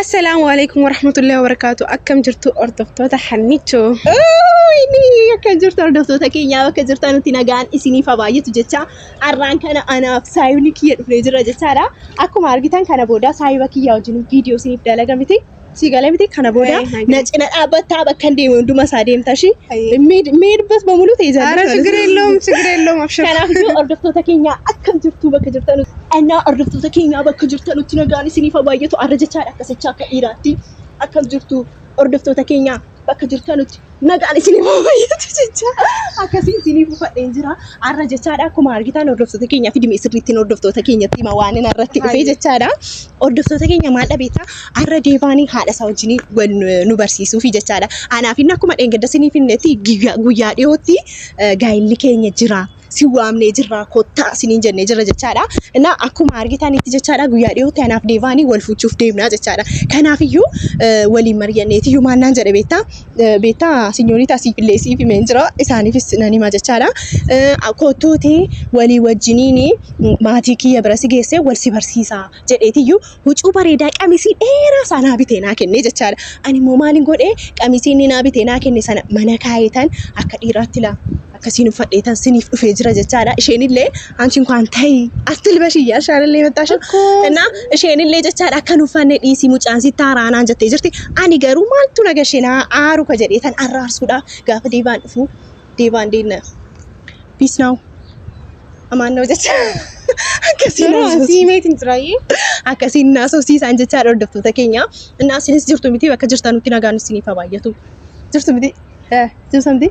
السلام عليكم ورحمة الله وبركاته. أكم جرتو أردفتو تحنيتو. إني أكم جرتو أردفتو تكينيا وكجرتو نتينا جان إسني فباية تجتا أران كان أنا سايوني كي فريجر جتارا أكو مارجتان كان بودا سايوا كي يوجن فيديو سني بدلا جمتي سيجالي متي كان بودا نجنا أبى تابا كان دي من دوما سادين تاشي ميد بس بمولو تيجا أنا سجريلهم أبشر كان أخذ أردفتو تكينيا أكم جرتو بكجرتو أنا أردفتو تكينيا بكجرتو نتينا جان إسني فباية تو أرجتارا كسيتشا كإيراتي أكم جرتو أردفتو تكينيا بكجرتو nagaan isinii baay'atu jecha akkasiin isinii fufadheen jira arra jechaadha akkuma argitan hordoftoota keenya fidime sirriitti hordoftoota keenyatti hima waan irratti dhufee jechaadha hordoftoota keenya maal dhabeeta arra deebaanii haadha isaa wajjin nu barsiisuu fi jechaadha anaaf inni akkuma dheengadda isinii finnetti guyyaa dhiyootti gaayilli keenya jira si waamnee jirra kottaa isiniin jennee jirra jechaadha na akkuma argitanitti jechaadha guyyaa dhiyootti anaaf deebaanii wal fuuchuuf deemnaa jechaadha kanaaf iyyuu waliin mari'anneeti iyyuu maannaan jedhe beektaa signorita siifillee siif himeen jira isaaniifis nan hima jechaadha kottootee walii wajjiniin maatii kiyya bira si geessee wal si barsiisaa jedheetiyyuu huccuu bareedaa qamisii dheeraa sanaa bitee naa kenne jechaadha ani immoo maaliin godhee qamisii inni naa bitee naa kenne sana mana kaayetan akka dhiiraatti laa akkasiin uffadheetan siniif dhufee jira jechaadha isheenillee anchiin kwaan ta'i astilbashiyyaa shaalillee mattaashu na isheenillee jechaadha akkan uffanne dhiisii mucaan sitti haaraanaan jettee jirti ani garuu maaltu nagasheenaa aaru ka jedheetan arraarsuudha gaafa deebaan dhufu deebaan deemna peace now amaannoo jecha akkasiin naasofsiisaan jechaadha hordoftoota keenya innaa isinis jirtu miti bakka jirtan nutti nagaan isiniif baay'atu jirtu miti jirtu miti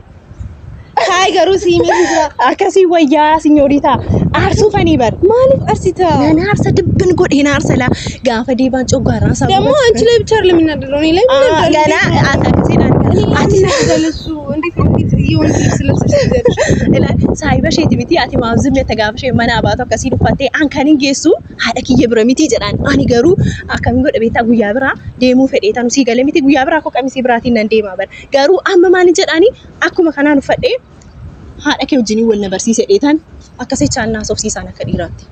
Hai garuu siimee jira akkasii wayyaa signorita aarsuu fanii bar maaliif arsita nana aarsa dibbin godhee na aarsa la gaafa deebaan coggaarraa isaa ደግሞ አንቺ ላይ ብቻ አይደለም የሚናደደው እኔ ላይ ገና akkasiidhaan ati ስለሱ እንዴት ይሁን ስለሰሽ saayibashee miti ati maaf zimne ta gaafa ishee mana abaatu akkasiin uffattee an kan hin geessu haadha kiyya bira miti jedhaan ani garuu akkamiin godha beektaa guyyaa biraa deemuu fedheetan sii galee miti guyyaa biraa koo qamisii biraatiin nan deemaa bar garuu amma maalin jedhaani akkuma kanaan uffadhee haadha kee wajjin wal na barsiise dheetan akkasichaan naasofsiisaan akka dhiiraatti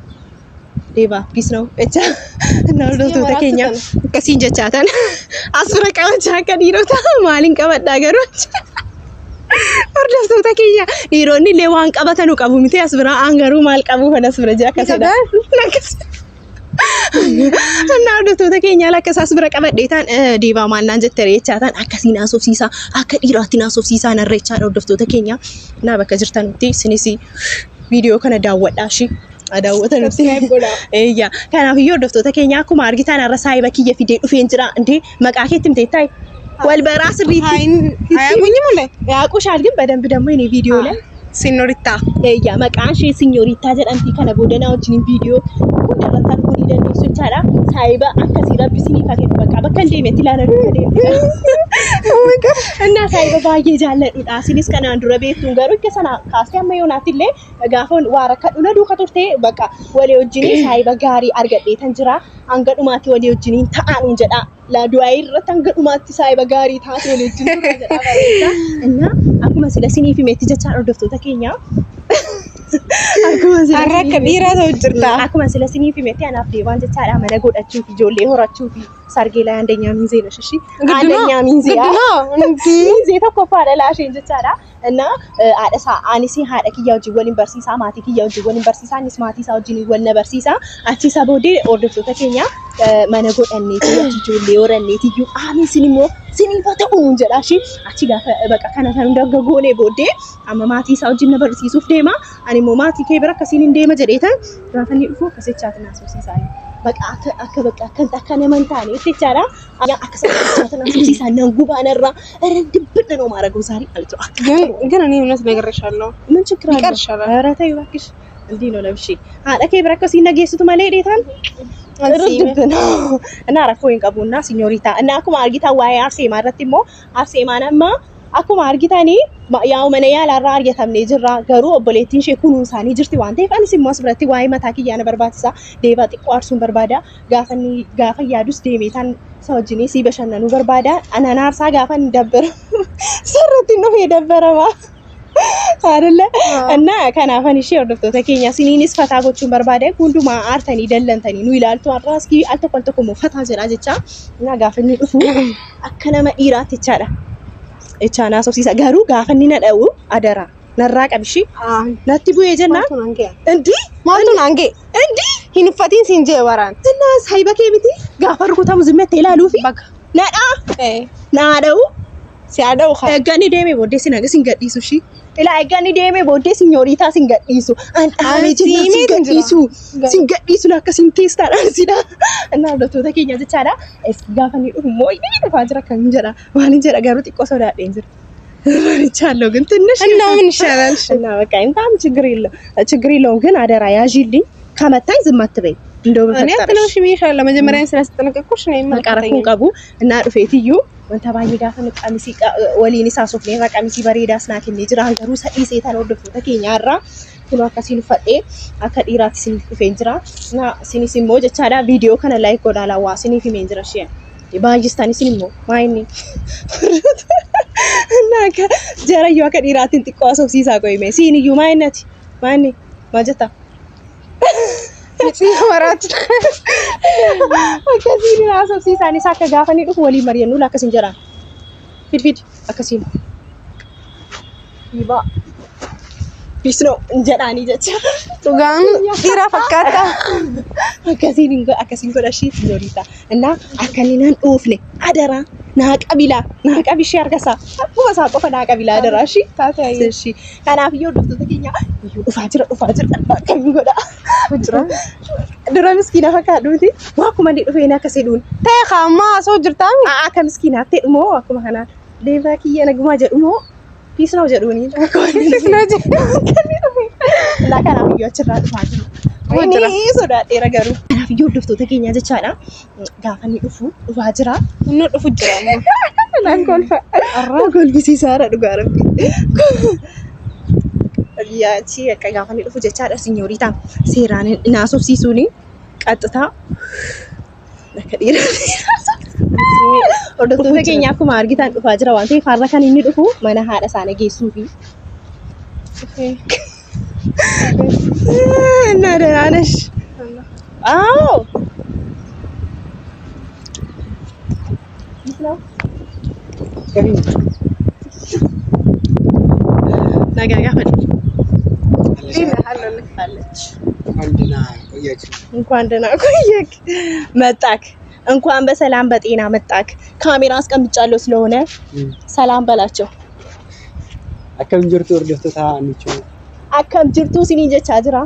deebaa peace now jecha hordoftoota keenya akkasiin jechaatan as bira qabachaa akka dhiirota maaliin qabadhaa garuu hordoftoota keenya dhiironni illee waan qabatanu qabu miti as bira aan garuu maal qabu kan as bira jira akkasidha hordoftoota keenya lakkasaas bira qabadheetan deebaa maalnaan jettee jechaatan akkasii naasofsiisaa akka dhiiraatti naasofsiisaa narreechaa hordoftoota keenya naa bakka jirtanutti isinis viidiyoo kana daawwadhaashi daawwatan nuti eeyya kanaaf iyyuu hordoftoota keenya akkuma argitan arra saayiba kiyya fidee dhufeen jira indee maqaa keetti himteettaay wal baraa sirriitti አያቁኝም ላይ ያቁሻል ግን በደንብ ደግሞ እኔ ቪዲዮ ላይ ሲኖሪታ eeyya maqaan ishee signorita jedhamti kana boodana wajjin viidiyoo guddarrattan kun dandeessu jechaadha saayiba akkasii rabbi sinii fakkeetti bakka hin deemetti ilaala dura deemte እና saayiba baay'ee jaalladhuudha isinis kanaan dura beektuun garuu akka sana kaastee amma yoonaatti illee gaafa waa rakkadhu na duuka turte bakka walii wajjin saayiba gaarii argadheetan jira hanga dhumaatti walii wajjin ta'anuun jedha la du'aayi irratti hanga dhumaatti saayiba gaarii taate walii wajjin turre jedha bareeda እና akkuma sila siniif himeetti jecha hordoftoota keenya akkuma sila harka dhiiraa ta'u jirta akkuma sila siniif himeetti anaaf deebaan jechaadha mana godhachuu fi ijoollee horachuu fi sargee laa andanyaa miinzee na shishi andanyaa miinzee miinzee tokko faadha laasheen jechaadha እና haadha isaa anis haadha kiyya wajjin waliin barsiisaa maatii kiyya wajjin waliin barsiisaa anis maatii isaa wajjin wal na barsiisaa achi isa booddee hordoftoota keenya mana godhanneeti achi ijoollee horanneeti iyyuu aamin sin immoo siniif ta'uun jedha shi achi gaafa bakka kana kan hunda goonee booddee amma maatii isaa wajjin na barsiisuuf deema ani immoo maatii kee bira akkasiin hin deema jedheetan gaafa inni dhufu akkasichaati naasofsiisaa bakka akka naman taane jechaadha akka sachaatan naasofsiisaa nan gubaanarraa dibbidha ነው ማረገው ዛሬ አልተው ግን እኔ እውነት ነግሬሻለሁ ምን ችግር አለ ኧረ ተይ እባክሽ እንዲህ ነው ለብሼ haadha kee bira akkasiin nageessitu malee dheetan እና rakkoo hin qabuuna signorita እና akkuma argitan waa'ee arseemaa irratti immoo arseemaan amma akkuma argitanii yaa'u mana yaalarraa argatamnee jirra garuu obboleettiin ishee kunuun isaanii jirti waan ta'eef anis immoo asirratti waa'ee mataa kiyyaana barbaachisa deebaa xiqqoo aarsuun barbaada gaafa yaadus deemeetan isa wajjinii si bashannanuu barbaada anaan aarsaa gaafa hin dabbara sirriitti dhufee dabbarama አይደለ እና ከናፈን እሺ ወርዶፍቶታ ኬኛ ሲኒኒስ ፈታ ጎቹን በርባደ ሁንዱማ አርተኒ ደለንተኒ ኑ ይላልቱ አራስኪ አልተቆልተኮሞ ፈታ ጀራ ጀቻ እና ጋፈኒ ዱፉ አከነመ ኢራት ይቻላ እቻና ሶሲሳ ጋሩ ጋፈኒ ነደው አደራ ነራቀብሺ ናቲ ቡዬ ጀና እንዲ ማንቱን አንጌ እንዲ ሂንፈቲን ሲንጀ ወራን እና ሳይበከ ሚቲ ጋፈርኩታም ዝመት ይላሉፊ በቃ ነዳ ናደው ሲያደው ገኒ ደሜ ቦዴ ሲነገ ሲንገዲሱ እሺ ኢላ ገኒ ደሜ ቦዴ ሲኞሪታ ሲንገዲሱ አንአሜጂ ሲንገዲሱ ለከሲን ቴስታ ዳንሲዳ እና ወርዶፍቶታ ኬኛ ጀቻዳ እስ ጋፈኒ ዱፍ ሞይ ፋጅራ ከንጀራ ዋንጀራ ጋሩ ጢቆ ሶዳ ዴንዝር ይቻለው ግን ትንሽ እና ምን ይሻላል እና በቃ እንታም ችግር የለውም ግን አደራ ያዢልኝ ከመታኝ ዝም አትበይ እንደው እኔ አትነሽ ሚሻላ መጀመሪያ ስለተጠነቀቅኩሽ ነው የማቀረኩን ቀቡ እና ዱፌትዩ ወንተባይ ጋፈን ቀሚሲ ወሊኒ ሳሶፍ ነው ቀሚሲ በሬዳስ ናኪኒ ጅራን ገሩ ሰኢሴ ታለው ወርዶፍቶታ ኬኛራ ኩኑ አከሲን ፈጤ አከዲራት ሲን ዱፌንጅራ እና ሲኒሲሞ ጀቻዳ ቪዲዮ ከነ ላይክ ጎዳላ ዋሲኒ ፊሜንጅራ ሺያ ባንጂስታኒ ሲኒሞ ማይኒ እና ከጀራዩ አከዲራትን ጥቋሶፍ ሲሳ ቆይሜ ሲኒዩ ማይነቲ ማኒ ማጀታ ሲወራት አከሲኒ አሶፍ ሲሳኒ ሳከ ጋፈኒ ዱፍ ወሊ መሪየኑ ላከሲን ጀራ ፊድ አከሲን ይባ ቢስኖ እንጀዳኒ ጀቻ ቱጋን ዲራ ፈካታ አከሲን ጎዳሺ ሲኞሪታ እና አከኒናን ኡፍኔ አደራ ናቀቢሽ ያርገሳ ወሳ ቆፈ ናቀቢላ አደራ እሺ ታታይ እሺ ካናፍዮ ወርዶፍቶታ ኬኛ ኡፋጅራ ከሚጎዳ ፍጅራ ድሮ ምስኪና ፈካዱቲ ዋኩማ እንዴ ዱፌና ከሰዱን ተኻማ ሰው ጅርታን ከምስኪና ተድሞ ዋኩማ ካና ሌቫኪየ ነግማ ጀድሞ ፒስ ነው ጀዱኒ እና ካናፍዮ አችራ ዱፋጅራ ወይኔ ሶዳ ደረገሩ ካናፍዮ ወርዶፍቶታ ኬኛ ጀቻዳ ጋፈኒ ዱፋ ጅራ እነ ዱፉ ጅራ ናንኮልፋ ጎልቢሲ ሳራ ዱጋረብ ያቺ ጋፈኒ ዱፉ ጀቻዳ ሲኞሪታ ሴራን እናሶፍ ሲሱኒ ቀጥታ ለከዲራ ወርዶፍቶታ ኬኛ ኩማ አርጊታን ዱፋ ጅራ ዋንቴ ፋራካን ኢኒ ዱፉ ማና ሃዳ ሳነ ጌሱፊ እና ደህና ነሽ? አዎ እንኳን ደህና ቆየክ መጣክ እንኳን በሰላም በጤና መጣክ ካሜራ አስቀምጫለሁ ስለሆነ ሰላም በላቸው አከም ጅርቱ ወርዶፍቶታ አንቺ አከም ጅርቱ ሲኒ ጀቻ ጅራ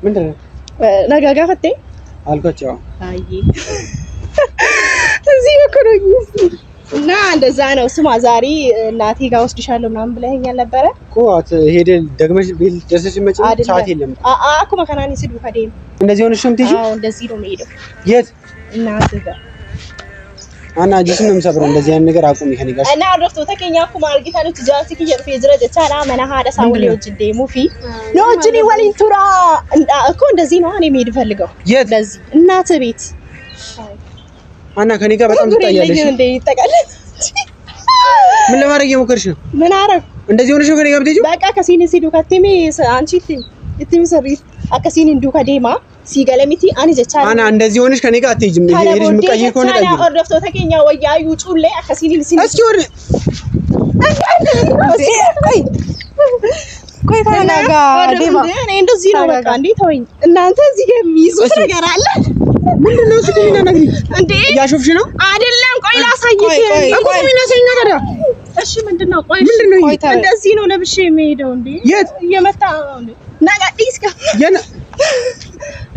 ምንድነው ነጋጋ ፈቴ አልቆጫው አይ እዚህ ወከሮኝ እና እንደዛ ነው ስማ ዛሬ እናቴ ጋር ወስድሻለሁ ምናምን ብለኸኛል ነበረ ቆት ሄደ ደግመሽ ቢል ደረሰሽ መጪ ሰዓት የለም አኩ መከናኒ ሲዱ ከደም እንደዚህ ሆነሽ ነው ትይጂ አዎ እንደዚህ ነው የምሄደው የት እናቴ ጋር አና ጂስም ነው ሰብሮ እንደዚህ አይነት ነገር አቁም ይሄን ጋር እና ወርዶፍቶታ ኬኛ ኩ ማርጊታ ነው ትጃሲ ከየር ፌጅራ ጀቻላ መና ሃዳ ሳውሊ ወጅዴ ሙፊ ነው እጅኒ ወሊን ቱራ እኮ እንደዚህ ነው እኔ መሄድ ፈልገው የት እንደዚህ እናቴ ቤት አና ከኔ ጋር በጣም ትጣያለሽ እንዴ ይጠቃል ምን ለማድረግ እየሞከርሽ ነው ምን አረግ እንደዚህ ሆነሽ ከኔ ጋር ብትሄጂ በቃ ከሲኒ ሲዱ ከቲሚ አንቺ እትም ሰሪ አከሲኒ እንዱ ከዴማ ሲገለሚቲ አኒ ጀቻላ አና እንደዚህ ሆነሽ ከኔ ጋር አትሄጂም ይሄድሽ ምቀይ ከሆነ ቀይ ወርዶፍቶታ ኬኛ ወያዩ ጩሌ አከሲኒ ሲኒ እስኪ ወር ቆይ ታናጋ ዴማ እኔ እንደዚህ ነው በቃ እንዴ ተወኝ እናንተ እዚህ የሚይዙት ነገር አለ ምንድነው ስትልና ነግሪ እንዴ ያሾፍሽ ነው አይደለም ቆይ ላሳይሽ እኮ ምን ያሰኛ ታዲያ እሺ ምንድነው ቆይ ምንድነው እንደዚህ ነው ለብሼ የሚሄደው እንዴ የት እየመታ እንዴ ናጋዲስ የነ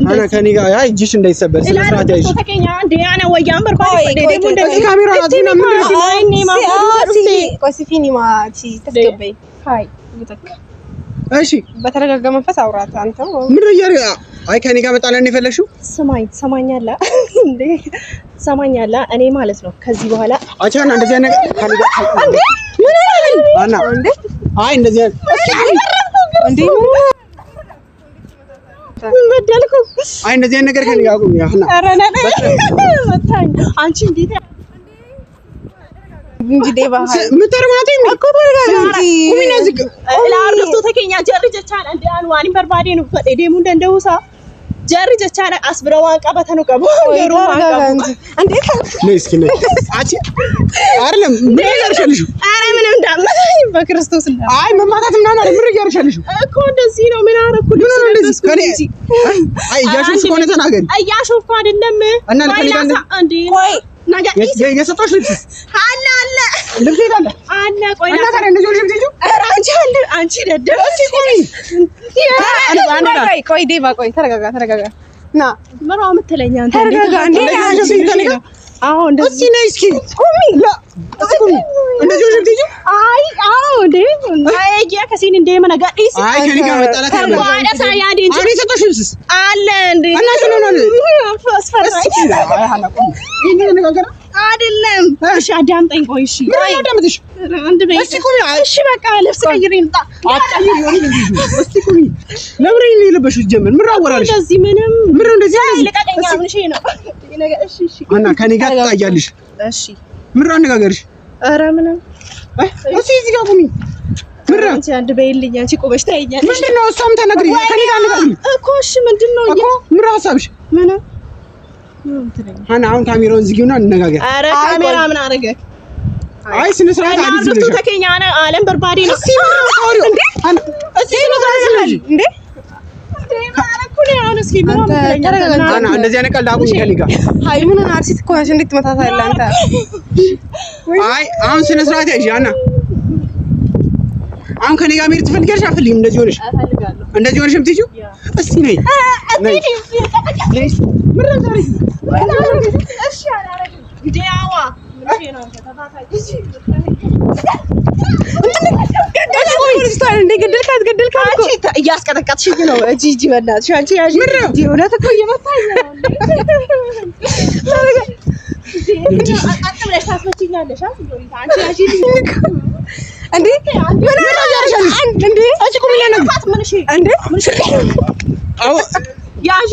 አና ከኔ ጋር አይ እጅሽ እንዳይሰበር ስለ ስርዓት ያይሽ ተከኛ እንዴ አና ወያን በርባሪ ፈደደ ሙንደ ካሜራ አዝና ምንድነው አይ ኔ ቆሲፊኒ ማቺ ተስገበይ ሃይ ይተካ እሺ በተረጋጋ መንፈስ አውራት አንተ ምንድነው ያሪያ አይ ከኔ ጋር መጣላ እንደ ፈለግሽው ሰማኛላ እንዴ ሰማኛላ እኔ ማለት ነው ከዚህ በኋላ አቻና እንደዚህ አይነት ከኔ ጋር እንዴ ምን አና እንዴ አይ እንደዚህ እንዴ ምን በደልኩ አይ እንደዚህ አይነት ነገር ከኔ ጋር አቁም ያህና አረና መታኝ አንቺ እንዴት እንጂ ዴባ ምተርማቴ እኮ ተረጋጋ እንጂ ቁሚና ዝቅ ላርዶፍቶota keenya jarri jechaadha ndaan waan barbaadeen uffate deemuu danda'uusa jarri jechaadha as bira waan qabatanu qabu yeroo waan qabu እንዴት ነይ እስኪ ነይ አቺ አይደለም ምን ያርሻልሽ አረ ምንም እንዳመታኝ በክርስቶስ እንዳ አይ መማታት ምናምን አይደል ምን ያርሻልሽ እኮ እንደዚህ ነው ምን አረኩልሽ ምን ነው እንደዚህ ከኔ አይ ያሽሽ ኮነ ተናገሪ አያሾፍኩ አይደለም እና ከኔ ጋር እንዴ ቆይ ነገ የሰጣሽ ልብስ አለ አለ ልብስ ይላል አለ ቆይ እና ታዲያ እንደዚህ ልብስ ይዩ አንቺ አለ አንቺ ደደብ እሺ ቆይ ዴባ ቆይ ተረጋጋ ና ምራው የምትለኝ አንተ ተረጋጋ እንዴ አዎ እንደዚህ እስኪ ነይ እስኪ ቁሚ ላ እስኪ ቁሚ እንደዚህ ልብስ ይዩ አይ አዎ እንዴ አይ ከሲን እንደ መነጋዲስ አይ ከኔ ጋር መጣላት ያለው ዋዳ ሳያዲ እንጂ አሬ ሰጣሽ ልብስ አለ እንዴ እና ስለሆነ አስፈራኝ አይ ሀና ቁሚ ይሄን ነገር አይደለም እሺ አዳምጠኝ ቆይ እሺ ምን አዳምጥሽ አንድ በይ እስኪ ቁሚ እሺ በቃ ልብስ ቀይሬ እንጣ አጣይ ይሆን እስኪ ቁሚ ለምን ይልበሽ ጀመር ምን አወራልሽ እንደዚህ ምንም ምን እንደዚህ ለቀቀኛ ምን ሺ ነው ነገር እሺ እሺ እና ከኔ ጋር ታያለሽ እሺ ምን አነጋገርሽ ኧረ ምንም እሺ እዚህ ጋር ቁሚ ምን አንቺ አንድ በይልኝ አንቺ ቆመሽ ታይኛለሽ ምንድነው እሷም ተነግሪ ከኔ ጋር አነጋግሪ እኮ እሺ ምንድነው እኮ ምን ሐሳብሽ ምንም ሀና አሁን ካሜራውን ዝጊውና እንነጋገር ኧረ ካሜራ ምን አረገ አይ ስነ ስርዓት አዲስ ልጅ ተከኛ አለም በርባዴ ነው እስኪ ምን ታወሪው እንዴ እስኪ ስነ ስርዓት ስለጂ እንዴ ማረኩኝ አሁን እስኪ ምን ሀና እንደዚህ አይነት ቀልድ አቁም ከኔ ጋር አይ ምን ሆነ አርሲት እኮ ነሽ እንዴት ትመታታለህ አንተ አይ አሁን ስነ ስርዓት ያዢ ሀና አሁን ከኔ ጋር መሄድ ትፈልጊያለሽ አትፈልጊም እንደዚህ ሆነሽ እፈልጋለሁ እንደዚህ ሆነሽ የምትይጂው እስኪ ነይ ነይ ምን ዛሬ እሺ አላረግም ዲያዋ ምን ነው ተታታታይ እሺ ገደልካት አንቺ እያስቀጠቀጥሽኝ ነው ጂጂ በእናትሽ አንቺ ያጂ እውነት እኮ እየመታኝ ነው አጥብለሽ ታስመችኛለሽ አንቺ ያጂ እንዴ ምን አደረጋሽ እንዴ አንቺ ቁም ይለና ምን እሺ እንዴ አዎ ያጂ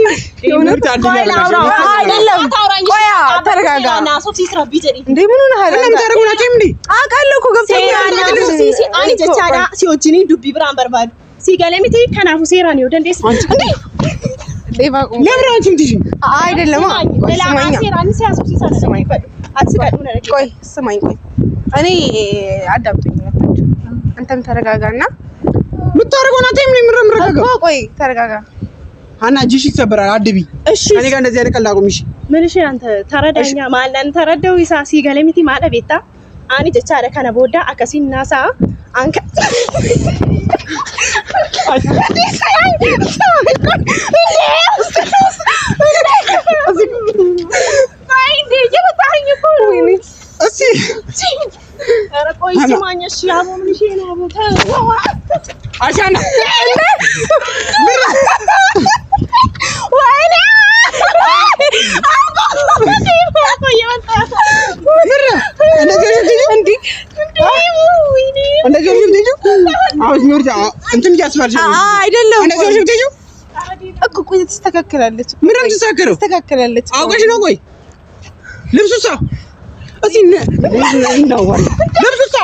አይደለም ቆይ ተረጋጋ እና ሶሲ ስራ ቢዘሪ እንዴ ምን ሆነ ሀላ ለምን ታረጉናችሁ እንዴ አውቃለሁ እኮ ገብቶኛል ሲሲ አኒ ጀቻዳ ሲኦጂኒ ዱቢ ብራን በርባዱ ሲገለሚቲ ከናፉ ሴራኒ ወደንዴስ እንዴ ዴባ ቁም ለምን አንቺ እንትሽ አይደለም ቆይ ስማኝ ሴራኒ ሲያሱ ሲሳነ ሰማይ ፈዱ አትስቀዱ ነገር ቆይ ስማኝ ቆይ እኔ አዳምጡኝ መጣችሁ አንተም ተረጋጋና ምታረጉናችሁ ምን ምረምረጋጋ ቆይ ተረጋጋ ሀና እጅሽ ይሰበራል አድቢ እሺ እኔ ጋር እንደዚህ አይነት ቀልድ አቁም እሺ ምን እሺ አንተ ተረዳኛ ማለን ተረዳው ይሳ ሲገለሚቲ ማለ ቤታ አኒ ጀቻዳ ከነ ቦዳ አከሲናሳ አንከ አሻና ትስተካከላለች አውቀሽ ነው ቆይ ልብሱሳ እዚህ ነው ልብሱሳ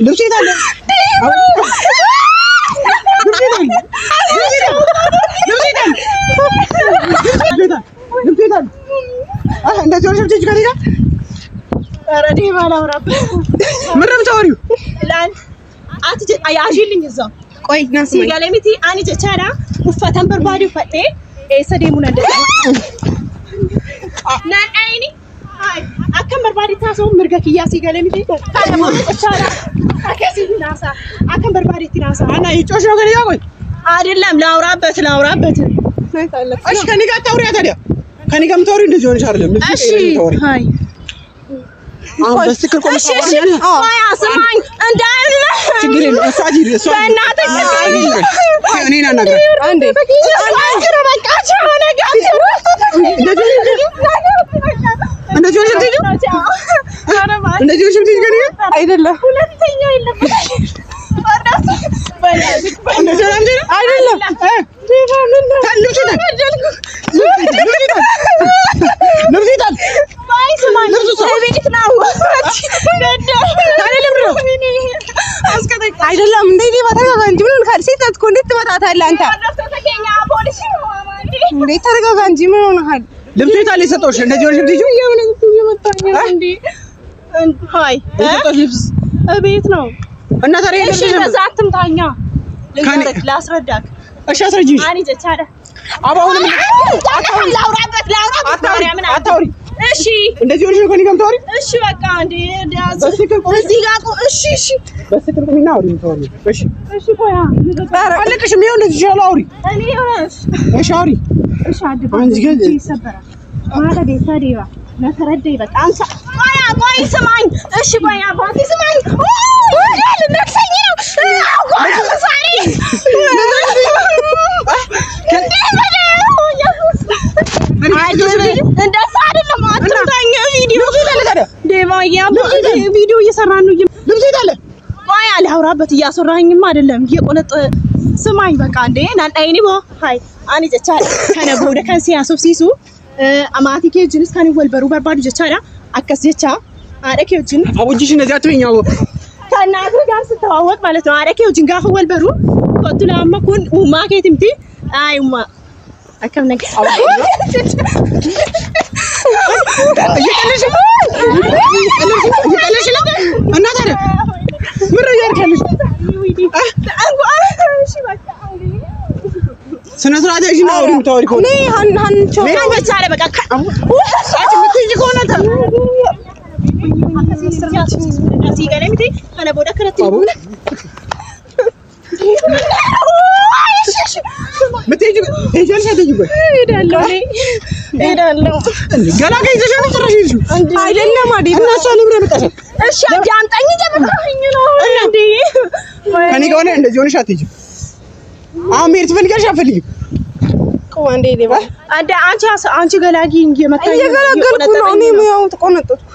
ልብሱ የታለ እንደዚህ ሆነሽ ብትሄጂ ከእኔ ጋር ኧረ እኔ ባላወራበት ምን ነው የምታወሪው? ያዥልኝ እዛው ቆይ ና ስማኝ ሲገለሚቲ አኒ ጀቻዳ uffatan barbaadu uffatee eessa deemuu danda'a? Naan ayini akkam barbaadetti haasa'uun mirga kiyyaa siigalemiti kana moo jechaadha akkasitti naasaa akkam barbaadetti naasaa ana ይጮሽ ነው ከእኔ ጋር ቆይ አይደለም ላውራበት እሺ ከእኔ ጋር አታውሪያ ታዲያ ከእኔ ጋር የምታወሪው እንደዚህ ሆነሽ አይደለም እሺ ሃይ አሁን በስትክክል ቆመሽ ታወሪኛለሽ ቆይ አስማኝ እንዳለ ችግር የለም እሷ ሂድ እሷ በእናትህ እኔን አናግራት አንዴ እንደዚህ ሆነሽ ብትሄጂ አይደለም ሁለተኛ የለበትም አይደለም ታውቃለህ አንተ? እንዴ ተረጋጋ እንጂ ምን ሆነሃል? ልብሱ የታለ የሰጠሁሽ? እንደዚህ ሆነሽ ልጅ የምን እየመጣኝ ነው እንዴ? ሃይ የሰጠሁሽ ልብስ እቤት ነው እና ታዲያ እሺ በዛ አትምታኛ ላስረዳክ እሺ አስረጂኝ አኒ ጀቻለ አባውንም አታውሪ እሺ እንደዚህ ሆነሽ ከኔ ጋር ታውሪ እሺ በቃ እንዴ እዚህ ጋር እሺ በስክር ቁሚና አውሪ ታውሪ እሺ ቆያ አለቀሽም ይኸው እንደዚህ ይችላል አውሪ እኔ ሆነሽ እሺ አውሪ እሺ አድባ አንቺ ግን ይሰበራል ማለት ደሳዲባ ለተረዳይ በቃ አንተ ቆይ ስማኝ እሺ ቆይ አባቴ ስማኝ ልነክሰኝ ነው ቆይ ሳሪ እንደዛ አይደለም አትምታኝ ቪዲዮ ቪዲዮ እየሰራን ነው ልብስ የታለ ቆይ አላውራበት እያሰራኝም አይደለም እየቆለጠ ስማኝ በቃ እንዴ ናንጣይኒ ቦ ሃይ አኒ ጀቻለ ከነብሩ ደከን ሲያሶፍሲሱ አማቲ ከጅንስ ካኒ ወልበሩ በርባዱ ጀቻላ አከስ ጀቻ አረከ ጅን አቡጂሽ እንደዚህ አትበኛው ከናቱ ጋር ስተዋወቅ ማለት ነው አረከ ጅን ጋር ወልበሩ ቆጥላ አማኩን ኡማ ከትምቲ አይማ አከም ነገ እየቀለሽ ነው እና ታዲያ ምን ያርካልሽ ስነ ስርዓት ያዥ ነው አውሪ የምታወሪ ከሆነ ሀንቾ መቻለ በቃ አጭ ምትይ ከሆነ ሲገለምቲ ከነ ቦዳ ከረቲ ምትይ ሄጃለሽ አይደለም ሄዳለሁ ገላጋ ይዘሽ ነው ጥራሽ ይዙ አይደለም አይደል እና እሷ ለምን ያመጣሽ እሺ አጃንጣኝ ጀምራኝ ነው እንዴ ከኔ ጋር ሆነ እንደዚህ ሆነሽ አትይጂ አሁን መሄድ ትፈልጋለሽ አትፈልጊም ቆንዴ ሌባ አንቺ ገላጊ እየመታኝ እየገላገልኩ ነው እኔ ያው ተቆነጠጥኩ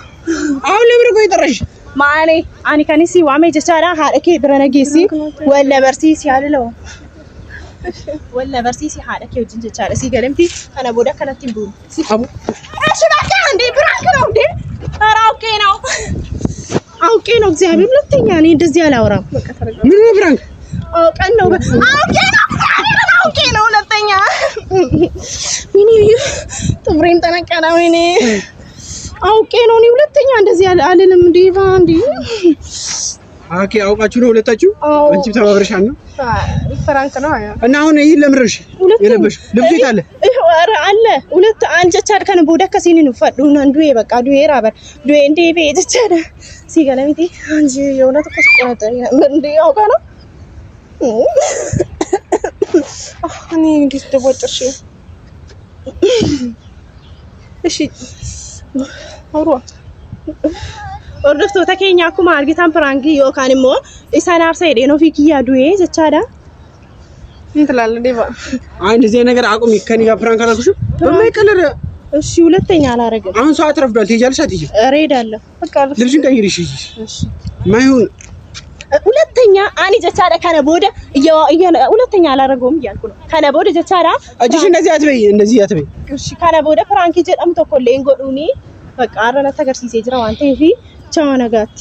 አሁን ለምን ቆይ ጥራሽ ማኔ አኒ ከኒሲ ዋሜ ጀቻራ ሃደኬ ብረነጌሲ ወለ በርሲሲ ያለው ወለ በርሲሲ ሃደኬ ወጅን ጀቻራ ሲገለምቲ አና ቦዳ ከነቲም ቡ አቡ እሺ በቃ እንዴ ብራንክ ነው እንዴ ኧረ አውቄ ነው እግዚአብሔር ሁለተኛ እኔ እንደዚህ አላወራም በቃ ተረጋ ምን ነው ብራንክ ቀን ነው አውቄ ነው ሁለተኛ ሚኒ ጥብሬን ተነቀና ወይኔ አውቄ ነው እኔ ሁለተኛ እንደዚህ አልልም እንዴ ባንዲ ኦኬ አውቃችሁ ነው ሁለታችሁ አንቺ ተባብረሻል ነው ፍራንክ ነው አያ እና አሁን ይሄን ለምረሽ የለበሽ ልብስ ይታለ ኧረ አለ ሁለት አንጀቻድ ከነ ቦዳ ከሲኒ ነው ፈዱና አንዱ በቃ ዱዬ ራበር ዱዬ እንዴ ቤተቻደ ሲገለምቲ አንጂ የእውነት እኮ ስቆጣ እንዴ አውቃ ነው እኔ እንዴት ደወጥሽ እሺ አውሯ ordoftoota keenya akkuma argitan piraangii yookaan immoo isaan aarsa hidhee ofii kiyyaa du'ee jechaadha. እንትላለ ዴባ አይ እንደዚህ ነገር አቁሚ ከኔ ጋር ፕራንክ አላልኩሽ በማይቀለር እሺ ሁለተኛ አላረገም አሁን ሰዓት ረፍዷል ትሄጃለሽ አትሄጂም እሄዳለሁ በቃ ልብሽን ቀይሪሽ እሺ ማይሆን ሁለተኛ አኒ ጀቻዳ ከነ ቦደ ሁለተኛ አላረገውም እያልኩ ነው ከነ ቦደ ጀቻዳ እጅሽ እንደዚህ አትበይ እሺ ከነ ቦደ ፕራንክ ጀጠም ተኮሌን ጎዱኒ በቃ አረነ ተገርሲሴ ጅራ ዋንቴ ፊ ቻው ነጋት